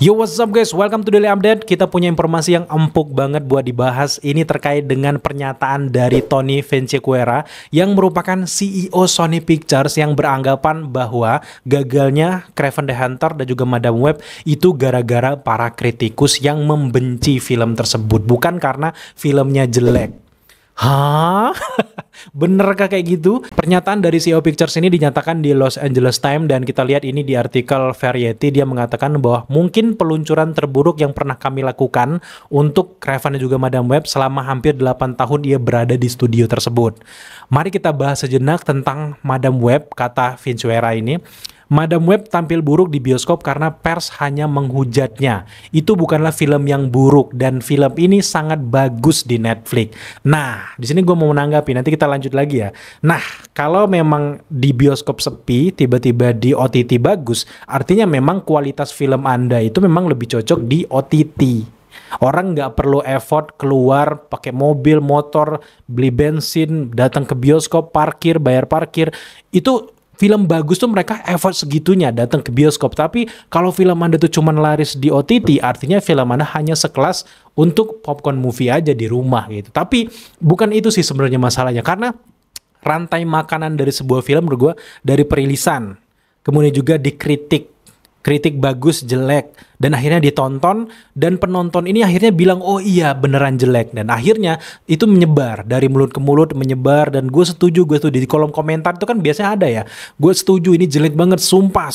Yo, what's up guys, welcome to Daily Update. Kita punya informasi yang empuk banget buat dibahas. Ini terkait dengan pernyataan dari Tony Vinciquerra yang merupakan CEO Sony Pictures yang beranggapan bahwa gagalnya Kraven the Hunter dan juga Madame Web itu gara-gara para kritikus yang membenci film tersebut, bukan karena filmnya jelek. Hah? Benerkah kayak gitu? Pernyataan dari CEO Pictures ini dinyatakan di Los Angeles Times dan kita lihat ini di artikel Variety. Dia mengatakan bahwa mungkin peluncuran terburuk yang pernah kami lakukan untuk Kraven dan juga Madame Web selama hampir 8 tahun ia berada di studio tersebut. Mari kita bahas sejenak tentang Madame Web, kata Vinciquerra ini. Madame Web tampil buruk di bioskop karena pers hanya menghujatnya. Itu bukanlah film yang buruk dan film ini sangat bagus di Netflix. Nah, di sini gue mau menanggapi, nanti kita lanjut lagi ya. Nah, kalau memang di bioskop sepi, tiba-tiba di OTT bagus, artinya memang kualitas film Anda itu memang lebih cocok di OTT. Orang nggak perlu effort keluar pakai mobil, motor, beli bensin, datang ke bioskop, parkir, bayar parkir. Itu film bagus tuh mereka effort segitunya datang ke bioskop. Tapi kalau film Anda tuh cuman laris di OTT, artinya film Anda hanya sekelas untuk popcorn movie aja di rumah gitu. Tapi bukan itu sih sebenarnya masalahnya, karena rantai makanan dari sebuah film menurut gue dari perilisan, kemudian juga dikritik, kritik bagus, jelek, dan akhirnya ditonton, dan penonton ini akhirnya bilang, oh iya beneran jelek, dan akhirnya itu menyebar dari mulut ke mulut, menyebar. Dan gue setuju di kolom komentar itu kan biasanya ada ya, gue setuju ini jelek banget, sumpah,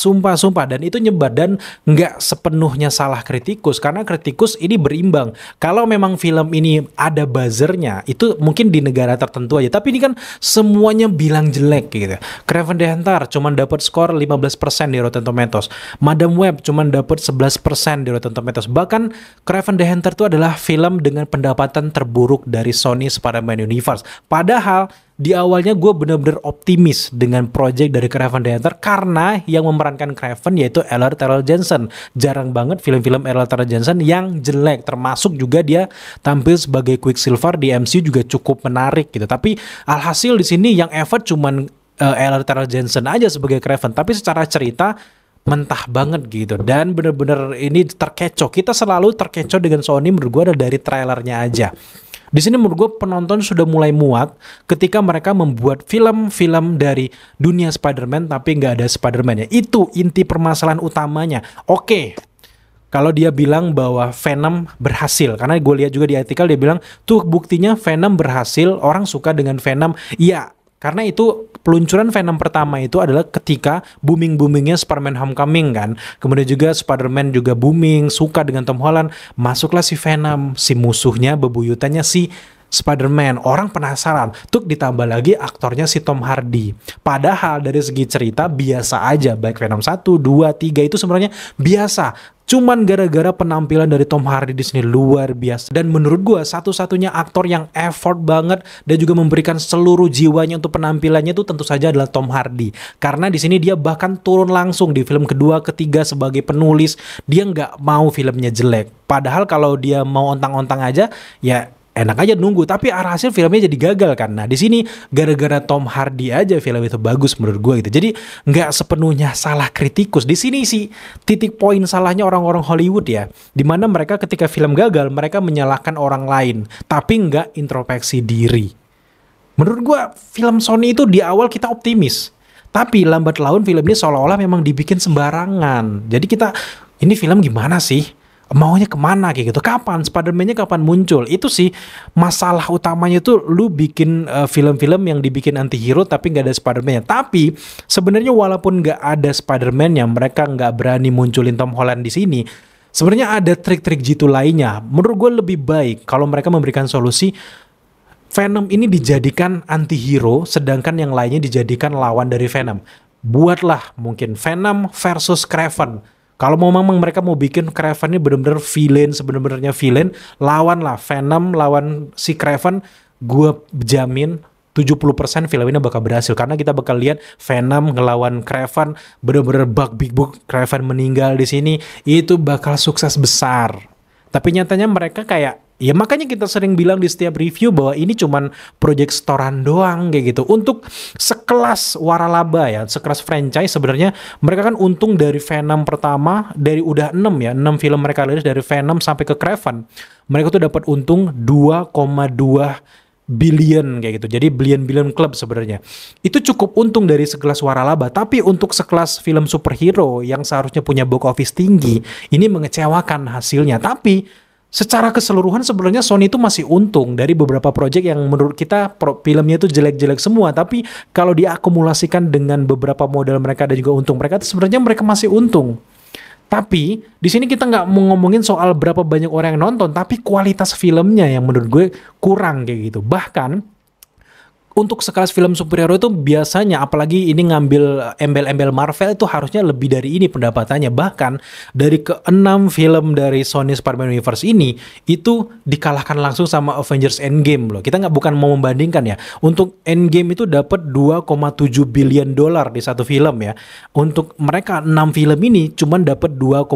dan itu nyebar. Dan nggak sepenuhnya salah kritikus, karena kritikus ini berimbang. Kalau memang film ini ada buzzernya, itu mungkin di negara tertentu aja, tapi ini kan semuanya bilang jelek gitu. Kraven the Hunter cuman dapat skor 15% di Rotten Tomatoes, Madame Web cuman dapat 11% di Rotten Tomatoes. Bahkan Kraven the Hunter itu adalah film dengan pendapatan terburuk dari Sony Spider-Man Universe. Padahal di awalnya gue bener-bener optimis dengan project dari Kraven the Hunter karena yang memerankan Kraven yaitu Ellard Terrell Jensen. Jarang banget film-film Ellard Terrell Jensen yang jelek, termasuk juga dia tampil sebagai Quicksilver di MCU juga cukup menarik gitu. Tapi alhasil di sini yang effort cuman Ellard Terrell Jensen aja sebagai Kraven, tapi secara cerita mentah banget gitu. Dan bener-bener ini terkecoh. Kita selalu terkecoh dengan Sony menurut gue ada dari trailernya aja. Di sini menurut gue penonton sudah mulai muak ketika mereka membuat film-film dari dunia Spider-Man tapi nggak ada Spider-Man-nya. Itu inti permasalahan utamanya. Oke, kalau dia bilang bahwa Venom berhasil, karena gue lihat juga di artikel dia bilang tuh buktinya Venom berhasil, orang suka dengan Venom. Iya, karena itu peluncuran Venom pertama itu adalah ketika booming-boomingnya Spider-Man Homecoming kan. Kemudian juga Spider-Man juga booming, suka dengan Tom Holland. Masuklah si Venom, si musuhnya bebuyutannya si Spider-Man. Orang penasaran. Tuh ditambah lagi aktornya si Tom Hardy. Padahal dari segi cerita biasa aja. Baik Venom 1, 2, 3 itu sebenarnya biasa. Cuman gara-gara penampilan dari Tom Hardy di sini luar biasa. Dan menurut gue satu-satunya aktor yang effort banget dan juga memberikan seluruh jiwanya untuk penampilannya itu tentu saja adalah Tom Hardy. Karena di sini dia bahkan turun langsung di film kedua, ketiga sebagai penulis. Dia nggak mau filmnya jelek. Padahal kalau dia mau ontang-ontang aja, ya enak aja nunggu, tapi hasil filmnya jadi gagal kan. Nah di sini gara-gara Tom Hardy aja film itu bagus menurut gue gitu. Jadi nggak sepenuhnya salah kritikus. Di sini sih titik poin salahnya orang-orang Hollywood ya, dimana mereka ketika film gagal mereka menyalahkan orang lain, tapi nggak introspeksi diri. Menurut gue film Sony itu di awal kita optimis, tapi lambat laun film ini seolah-olah memang dibikin sembarangan. Jadi kita ini film gimana sih? Maunya kemana kayak gitu, kapan Spider-Man-nya kapan muncul. Itu sih masalah utamanya tuh lu bikin film-film yang dibikin anti-hero tapi nggak ada Spider-Man-nya. Tapi sebenarnya walaupun nggak ada Spider-Man-nya, mereka nggak berani munculin Tom Holland di sini, sebenarnya ada trik-trik jitu lainnya. Menurut gue lebih baik kalau mereka memberikan solusi Venom ini dijadikan anti-hero sedangkan yang lainnya dijadikan lawan dari Venom. Buatlah mungkin Venom versus Kraven. Kalau memang mereka mau bikin Kraven ini bener-bener villain, sebenarnya villain, lawan lah Venom lawan si Kraven, gue jamin 70% film ini bakal berhasil. Karena kita bakal lihat Venom ngelawan Kraven, bener-bener big book Kraven meninggal di sini, itu bakal sukses besar. Tapi nyatanya mereka kayak Ya makanya kita sering bilang di setiap review bahwa ini cuman project setoran doang kayak gitu. Untuk sekelas waralaba ya, sekelas franchise sebenarnya mereka kan untung dari Venom pertama, dari udah 6 ya, 6 film mereka rilis dari Venom sampai ke Kraven. Mereka tuh dapat untung 2,2 billion kayak gitu. Jadi billion club sebenarnya. Itu cukup untung dari sekelas waralaba, tapi untuk sekelas film superhero yang seharusnya punya box office tinggi, ini mengecewakan hasilnya. Tapi secara keseluruhan sebenarnya Sony itu masih untung dari beberapa project yang menurut kita filmnya itu jelek-jelek semua, tapi kalau diakumulasikan dengan beberapa model mereka dan juga untung mereka, sebenarnya mereka masih untung. Tapi di sini kita nggak mau ngomongin soal berapa banyak orang yang nonton, tapi kualitas filmnya yang menurut gue kurang kayak gitu. Bahkan untuk sekelas film superhero itu biasanya, apalagi ini ngambil embel-embel Marvel, itu harusnya lebih dari ini pendapatannya. Bahkan dari ke-6 film dari Sony Spider-Man Universe ini, itu dikalahkan langsung sama Avengers Endgame loh. Kita bukan mau membandingkan ya. Untuk Endgame itu dapat 2,7 billion dolar di satu film ya. Untuk mereka 6 film ini cuman dapat 2,2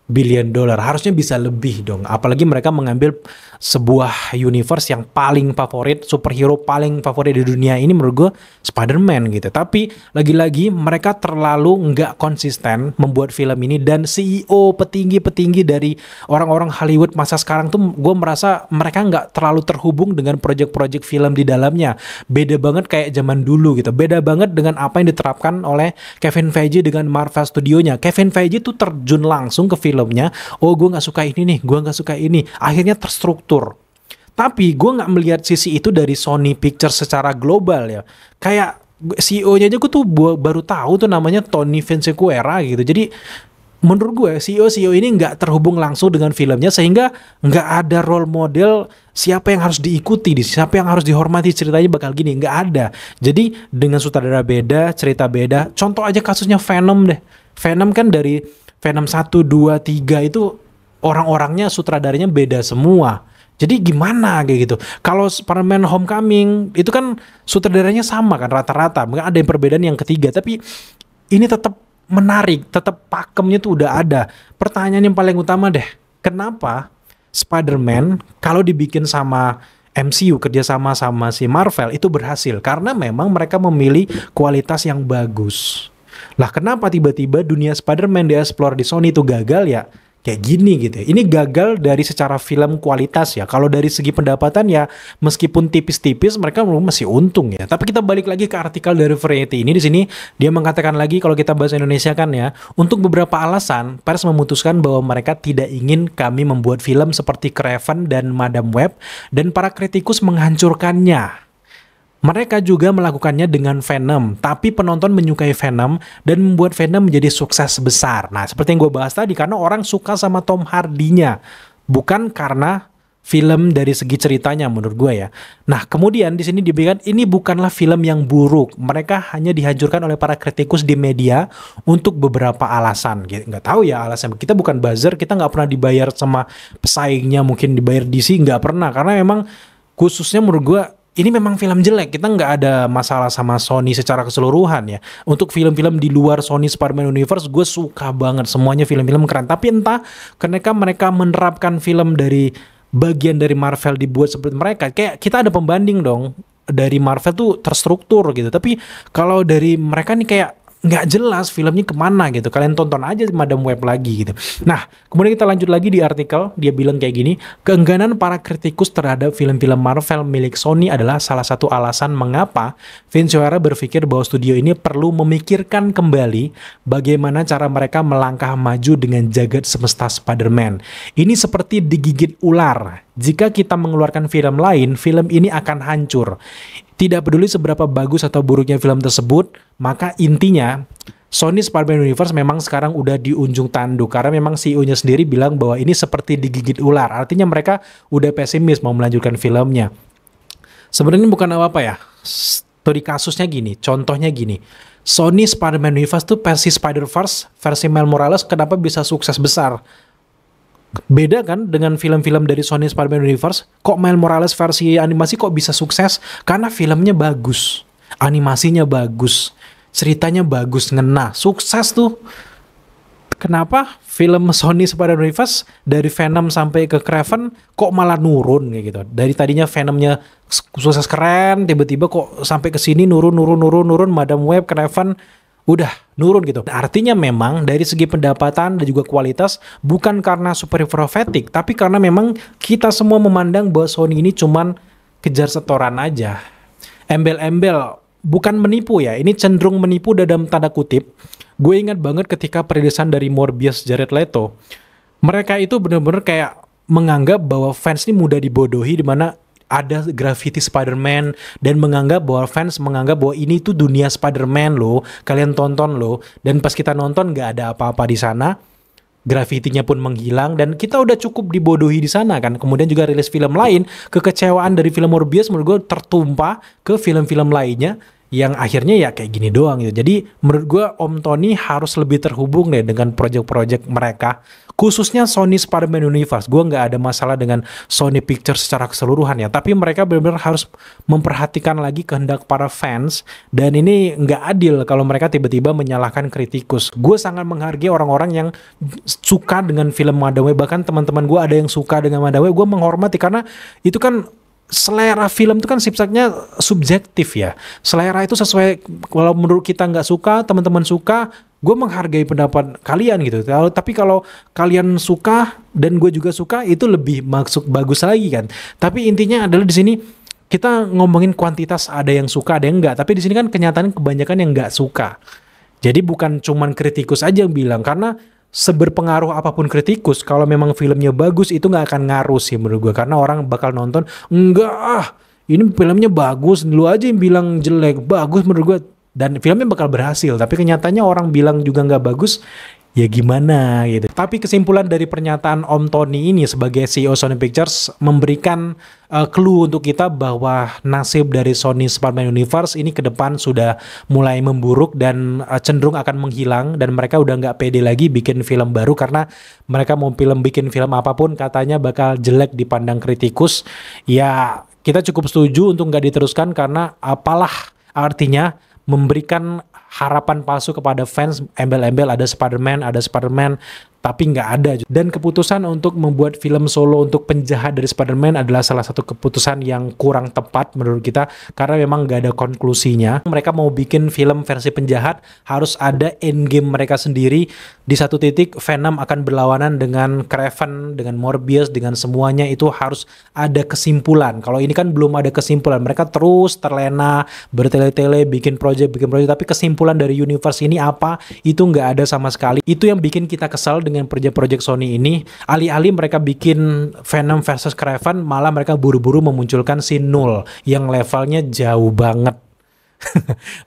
billion dolar. Harusnya bisa lebih dong. Apalagi mereka mengambil sebuah universe yang paling favorit, superhero paling favorit di dunia ini menurut gue Spider-Man gitu. Tapi lagi-lagi mereka terlalu nggak konsisten membuat film ini, dan CEO petinggi-petinggi dari orang-orang Hollywood masa sekarang tuh gue merasa mereka nggak terlalu terhubung dengan project-project film di dalamnya. Beda banget kayak zaman dulu gitu. Beda banget dengan apa yang diterapkan oleh Kevin Feige dengan Marvel Studionya. Kevin Feige tuh terjun langsung ke filmnya. Oh, gue nggak suka ini nih, gue nggak suka ini. Akhirnya terstruktur. Tapi gue nggak melihat sisi itu dari Sony Pictures secara global ya. Kayak CEO-nya aja gue tuh baru tahu tuh namanya Tony Vinciquerra gitu. Jadi menurut gue CEO ini nggak terhubung langsung dengan filmnya, sehingga nggak ada role model siapa yang harus diikuti, siapa yang harus dihormati, ceritanya bakal gini, nggak ada. Jadi dengan sutradara beda, cerita beda. Contoh aja kasusnya Venom deh. Venom kan dari Venom 1, 2, 3 itu orang-orangnya sutradaranya beda semua. Jadi gimana kayak gitu. Kalau Spider-Man Homecoming itu kan sutradaranya sama kan rata-rata. Mungkin ada yang perbedaan yang ketiga, tapi ini tetap menarik, tetap pakemnya tuh udah ada. Pertanyaan yang paling utama deh, kenapa Spider-Man kalau dibikin sama MCU kerjasama sama si Marvel itu berhasil? Karena memang mereka memilih kualitas yang bagus. Lah kenapa tiba-tiba dunia Spider-Man di-explore di Sony itu gagal ya? Kayak gini gitu. Ini gagal dari secara film kualitas ya. Kalau dari segi pendapatan ya meskipun tipis-tipis mereka masih untung ya. Tapi kita balik lagi ke artikel dari Variety ini. Di sini dia mengatakan lagi, kalau kita bahasa Indonesia kan ya, untuk beberapa alasan pers memutuskan bahwa mereka tidak ingin kami membuat film seperti Kraven dan Madam Web, dan para kritikus menghancurkannya. Mereka juga melakukannya dengan Venom, tapi penonton menyukai Venom dan membuat Venom menjadi sukses besar. Nah, seperti yang gue bahas tadi, karena orang suka sama Tom Hardy-nya, bukan karena film dari segi ceritanya menurut gue ya. Nah, kemudian di sini dibilang ini bukanlah film yang buruk. Mereka hanya dihancurkan oleh para kritikus di media untuk beberapa alasan. Nggak tahu ya alasan. Kita bukan buzzer, kita nggak pernah dibayar sama pesaingnya, mungkin dibayar DC, nggak pernah. Karena memang khususnya menurut gue ini memang film jelek. Kita nggak ada masalah sama Sony secara keseluruhan ya. Untuk film-film di luar Sony Spider-Man Universe, gue suka banget. Semuanya film-film keren. Tapi entah kenapa mereka menerapkan film dari bagian dari Marvel dibuat seperti mereka. Kayak kita ada pembanding dong. Dari Marvel tuh terstruktur gitu. Tapi kalau dari mereka nih kayak nggak jelas filmnya kemana gitu. Kalian tonton aja Madam Web lagi gitu. Nah, kemudian kita lanjut lagi di artikel. Dia bilang kayak gini, keengganan para kritikus terhadap film-film Marvel milik Sony adalah salah satu alasan mengapa Vinciquerra berpikir bahwa studio ini perlu memikirkan kembali bagaimana cara mereka melangkah maju dengan jagat semesta Spider-Man. Ini seperti digigit ular. Jika kita mengeluarkan film lain, film ini akan hancur. Tidak peduli seberapa bagus atau buruknya film tersebut, maka intinya Sony Spider-Man Universe memang sekarang udah di ujung tanduk. Karena memang CEO-nya sendiri bilang bahwa ini seperti digigit ular. Artinya mereka udah pesimis mau melanjutkan filmnya. Sebenarnya bukan apa-apa ya. Studi kasusnya gini, contohnya gini. Sony Spider-Man Universe tuh versi Spider-Verse, versi Miles Morales kenapa bisa sukses besar? Beda kan dengan film-film dari Sony Spider-Man Universe. Kok Miles Morales versi animasi kok bisa sukses? Karena filmnya bagus, animasinya bagus, ceritanya bagus, ngena, sukses tuh. kenapa film Sony Spider-Man Universe dari Venom sampai ke Kraven kok malah nurun kayak gitu. Dari tadinya Venomnya sukses keren, tiba-tiba kok sampai ke sini nurun, Madam Web, Kraven udah nurun gitu. Artinya memang dari segi pendapatan dan juga kualitas bukan karena super profetik, tapi karena memang kita semua memandang bahwa Sony ini cuman kejar setoran aja. Embel-embel, bukan menipu ya, ini cenderung menipu dalam tanda kutip. Gue ingat banget ketika perilisan dari Morbius Jared Leto, mereka itu bener-bener kayak menganggap bahwa fans ini mudah dibodohi, di mana ada graffiti Spider-Man, dan menganggap bahwa fans menganggap bahwa ini tuh dunia Spider-Man loh, kalian tonton loh. Dan pas kita nonton nggak ada apa-apa di sana, grafitinya pun menghilang, dan kita udah cukup dibodohi di sana kan. Kemudian juga rilis film lain, kekecewaan dari film Morbius menurut gue tertumpah ke film-film lainnya yang akhirnya ya kayak gini doang gitu. Jadi menurut gue Om Tony harus lebih terhubung deh dengan project-project mereka, khususnya Sony Spider-Man Universe. Gue nggak ada masalah dengan Sony Pictures secara keseluruhan ya, tapi mereka benar-benar harus memperhatikan lagi kehendak para fans, dan ini nggak adil kalau mereka tiba-tiba menyalahkan kritikus. Gue sangat menghargai orang-orang yang suka dengan film Madam Web, bahkan teman-teman gue ada yang suka dengan Madam Web, gue menghormati karena itu kan selera film itu kan sifatnya subjektif ya. Selera itu sesuai, kalau menurut kita nggak suka, teman-teman suka, gue menghargai pendapat kalian gitu. Tapi kalau kalian suka dan gue juga suka, itu lebih maksud bagus lagi kan. Tapi intinya adalah di sini kita ngomongin kuantitas, ada yang suka, ada yang enggak. Tapi di sini kan kenyataan kebanyakan yang nggak suka. Jadi bukan cuman kritikus aja yang bilang, karena seberpengaruh apapun kritikus, kalau memang filmnya bagus itu nggak akan ngaruh sih menurut gue, karena orang bakal nonton, enggak ini filmnya bagus, lu aja yang bilang jelek, bagus menurut gue, dan filmnya bakal berhasil. Tapi kenyataannya orang bilang juga nggak bagus, ya gimana gitu. Tapi kesimpulan dari pernyataan Om Tony ini sebagai CEO Sony Pictures memberikan clue untuk kita bahwa nasib dari Sony Spider-Man Universe ini ke depan sudah mulai memburuk dan cenderung akan menghilang, dan mereka udah nggak pede lagi bikin film baru, karena mereka mau bikin film apapun katanya bakal jelek dipandang kritikus. Ya kita cukup setuju untuk nggak diteruskan, karena apalah artinya memberikan harapan palsu kepada fans, embel-embel ada Spider-Man, tapi nggak ada. Dan keputusan untuk membuat film solo untuk penjahat dari Spider-Man adalah salah satu keputusan yang kurang tepat menurut kita, karena memang nggak ada konklusinya. Mereka mau bikin film versi penjahat, harus ada endgame mereka sendiri. Di satu titik Venom akan berlawanan dengan Kraven, dengan Morbius, dengan semuanya, itu harus ada kesimpulan. Kalau ini kan belum ada kesimpulan, mereka terus terlena, bertele-tele, bikin project, tapi kesimpulan dari universe ini apa, itu nggak ada sama sekali. Itu yang bikin kita kesal dengan project-project Sony ini. Alih-alih mereka bikin Venom versus Kraven, malah mereka buru-buru memunculkan si Null yang levelnya jauh banget.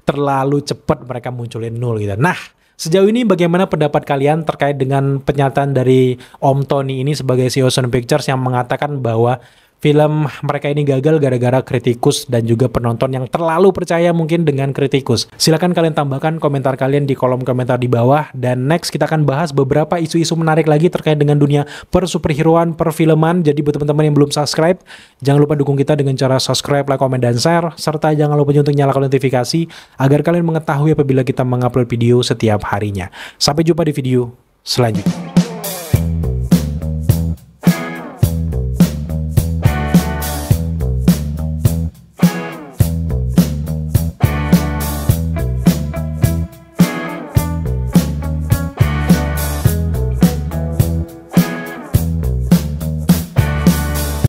Terlalu cepat mereka munculin Null gitu. Nah, sejauh ini bagaimana pendapat kalian terkait dengan pernyataan dari Om Tony ini sebagai CEO Sony Pictures yang mengatakan bahwa film mereka ini gagal gara-gara kritikus dan juga penonton yang terlalu percaya mungkin dengan kritikus? Silahkan kalian tambahkan komentar kalian di kolom komentar di bawah. Dan next kita akan bahas beberapa isu-isu menarik lagi terkait dengan dunia per-superheroan, perfilman. Jadi buat teman-teman yang belum subscribe, jangan lupa dukung kita dengan cara subscribe, like, komen, dan share. Serta jangan lupa untuk nyalakan notifikasi agar kalian mengetahui apabila kita mengupload video setiap harinya. Sampai jumpa di video selanjutnya.